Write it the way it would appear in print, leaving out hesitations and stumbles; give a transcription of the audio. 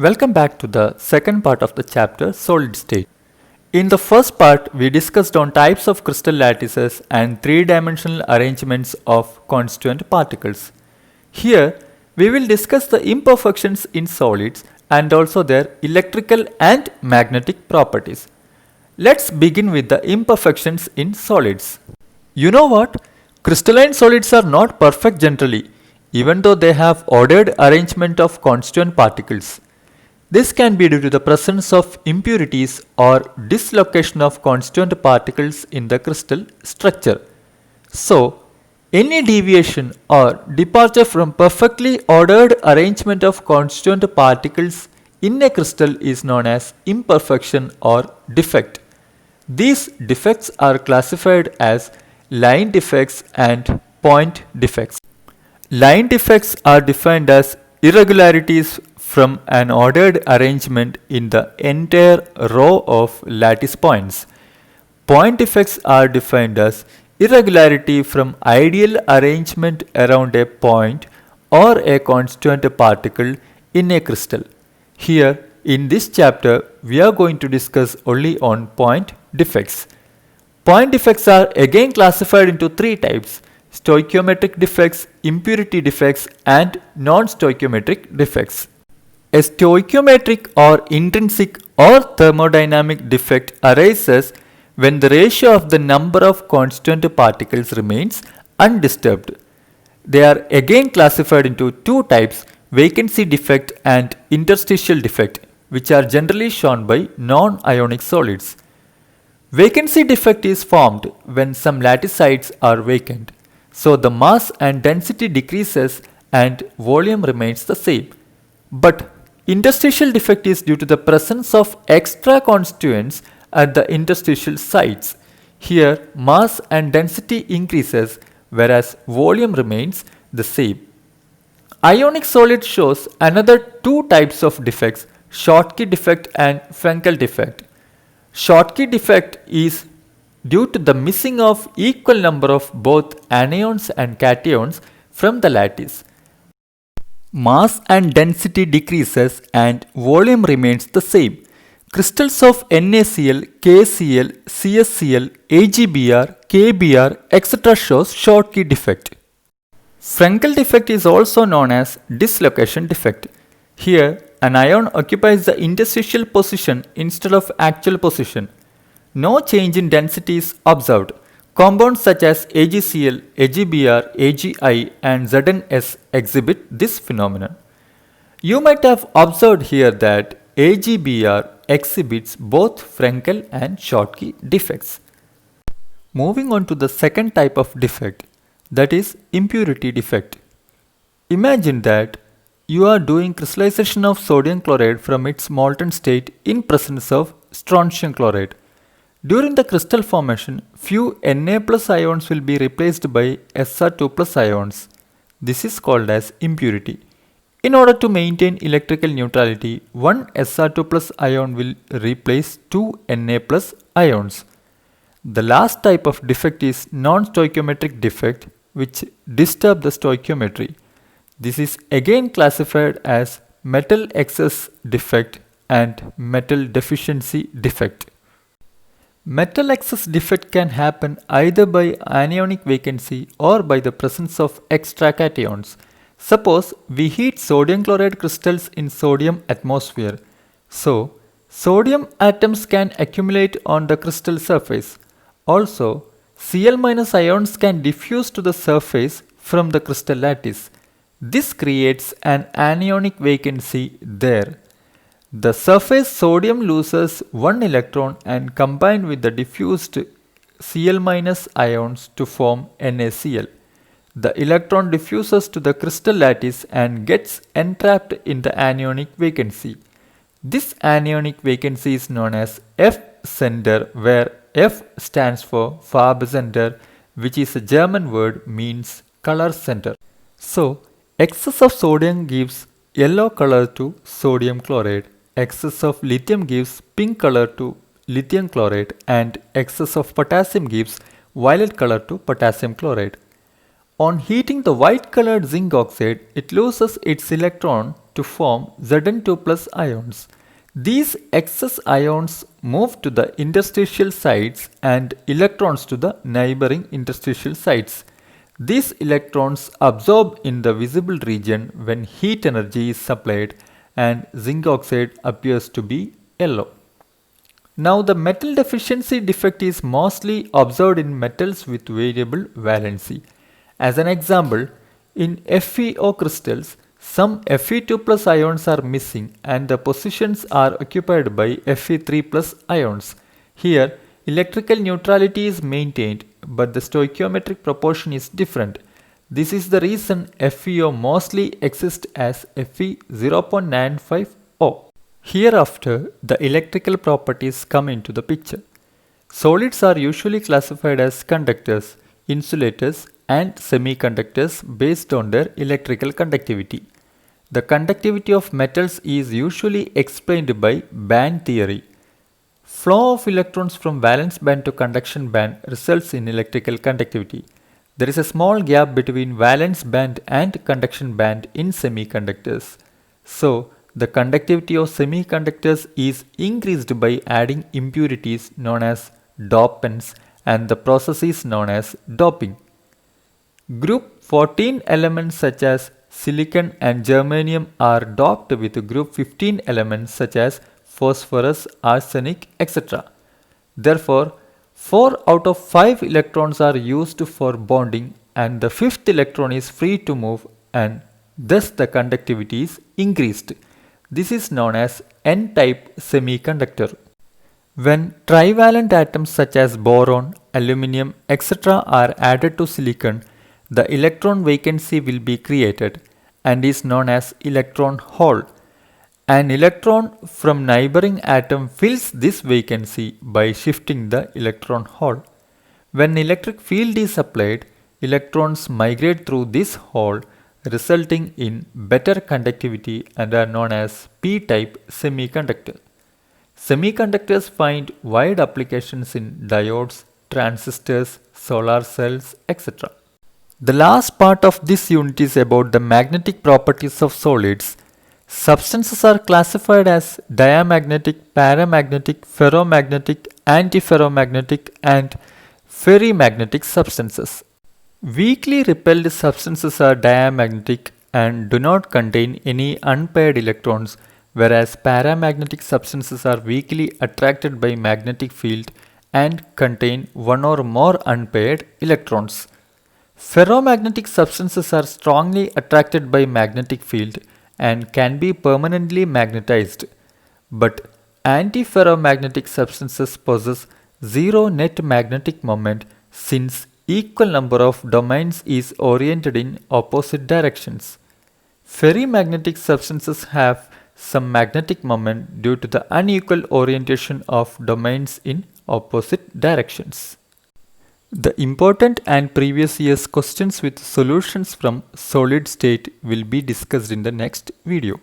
Welcome back to the second part of the chapter Solid State. In the first part, we discussed on types of crystal lattices and three-dimensional arrangements of constituent particles. Here, we will discuss the imperfections in solids and also their electrical and magnetic properties. Let's begin with the imperfections in solids. You know what? Crystalline solids are not perfect generally, even though they have ordered arrangement of constituent particles. This can be due to the presence of impurities or dislocation of constituent particles in the crystal structure. So, any deviation or departure from perfectly ordered arrangement of constituent particles in a crystal is known as imperfection or defect. These defects are classified as line defects and point defects. Line defects are defined as irregularities from an ordered arrangement in the entire row of lattice points. Point defects are defined as irregularity from ideal arrangement around a point or a constituent particle in a crystal. Here, in this chapter, we are going to discuss only on point defects. Point defects are again classified into three types: stoichiometric defects, impurity defects, and non-stoichiometric defects. A stoichiometric or intrinsic or thermodynamic defect arises when the ratio of the number of constituent particles remains undisturbed. They are again classified into two types: vacancy defect and interstitial defect, which are generally shown by non-ionic solids. Vacancy defect is formed when some lattice sites are vacant, so the mass and density decreases and volume remains the same. But interstitial defect is due to the presence of extra constituents at the interstitial sites. Here, mass and density increases whereas volume remains the same. Ionic solid shows another two types of defects: Schottky defect and Frenkel defect. Schottky defect is due to the missing of equal number of both anions and cations from the lattice. Mass and density decreases and volume remains the same. Crystals of NaCl, KCl, CsCl, AgBr, KBr, etc. shows Schottky defect. Frenkel defect is also known as dislocation defect. Here, an ion occupies the interstitial position instead of actual position. No change in density is observed. Compounds such as AgCl, AgBr, AgI and ZnS exhibit this phenomenon. You might have observed here that AgBr exhibits both Frenkel and Schottky defects. Moving on to the second type of defect, that is impurity defect. Imagine that you are doing crystallization of sodium chloride from its molten state in presence of strontium chloride. During the crystal formation, few Na plus ions will be replaced by Sr2 plus ions. This is called as impurity. In order to maintain electrical neutrality, one Sr2 plus ion will replace two Na plus ions. The last type of defect is non-stoichiometric defect, which disturb the stoichiometry. This is again classified as metal excess defect and metal deficiency defect. Metal excess defect can happen either by anionic vacancy or by the presence of extra cations. Suppose we heat sodium chloride crystals in sodium atmosphere. So, sodium atoms can accumulate on the crystal surface. Also, Cl- ions can diffuse to the surface from the crystal lattice. This creates an anionic vacancy there. The surface sodium loses one electron and combined with the diffused Cl- ions to form NaCl. The electron diffuses to the crystal lattice and gets entrapped in the anionic vacancy. This anionic vacancy is known as F-center, where F stands for Farbcenter, which is a German word means color center. So, excess of sodium gives yellow color to sodium chloride, excess of lithium gives pink color to lithium chloride, and excess of potassium gives violet color to potassium chloride. On heating the white colored zinc oxide, it loses its electron to form Zn2 plus ions. These excess ions move to the interstitial sites and electrons to the neighboring interstitial sites. These electrons absorb in the visible region when heat energy is supplied and zinc oxide appears to be yellow. Now the metal deficiency defect is mostly observed in metals with variable valency. As an example, in FeO crystals, some Fe2 plus ions are missing and the positions are occupied by Fe3 plus ions. Here, electrical neutrality is maintained, but the stoichiometric proportion is different. This is the reason FeO mostly exists as Fe0.95O. Hereafter, the electrical properties come into the picture. Solids are usually classified as conductors, insulators, and semiconductors based on their electrical conductivity. The conductivity of metals is usually explained by band theory. Flow of electrons from valence band to conduction band results in electrical conductivity. There is a small gap between valence band and conduction band in semiconductors. So, the conductivity of semiconductors is increased by adding impurities known as dopants, and the process is known as doping. Group 14 elements such as silicon and germanium are doped with group 15 elements such as phosphorus, arsenic, etc. Therefore, 4 out of 5 electrons are used for bonding and the 5th electron is free to move, and thus the conductivity is increased. This is known as N-type semiconductor. When trivalent atoms such as boron, aluminium, etc. are added to silicon, the electron vacancy will be created and is known as electron hole. An electron from neighboring atom fills this vacancy by shifting the electron hole. When electric field is applied, electrons migrate through this hole, resulting in better conductivity and are known as P-type semiconductor. Semiconductors find wide applications in diodes, transistors, solar cells, etc. The last part of this unit is about the magnetic properties of solids. Substances are classified as diamagnetic, paramagnetic, ferromagnetic, anti-ferromagnetic, and ferrimagnetic substances. Weakly repelled substances are diamagnetic and do not contain any unpaired electrons, whereas paramagnetic substances are weakly attracted by magnetic field and contain one or more unpaired electrons. Ferromagnetic substances are strongly attracted by magnetic field and can be permanently magnetized, but anti-ferromagnetic substances possess zero net magnetic moment since equal number of domains is oriented in opposite directions. Ferrimagnetic substances have some magnetic moment due to the unequal orientation of domains in opposite directions. The important and previous year's questions with solutions from solid state will be discussed in the next video.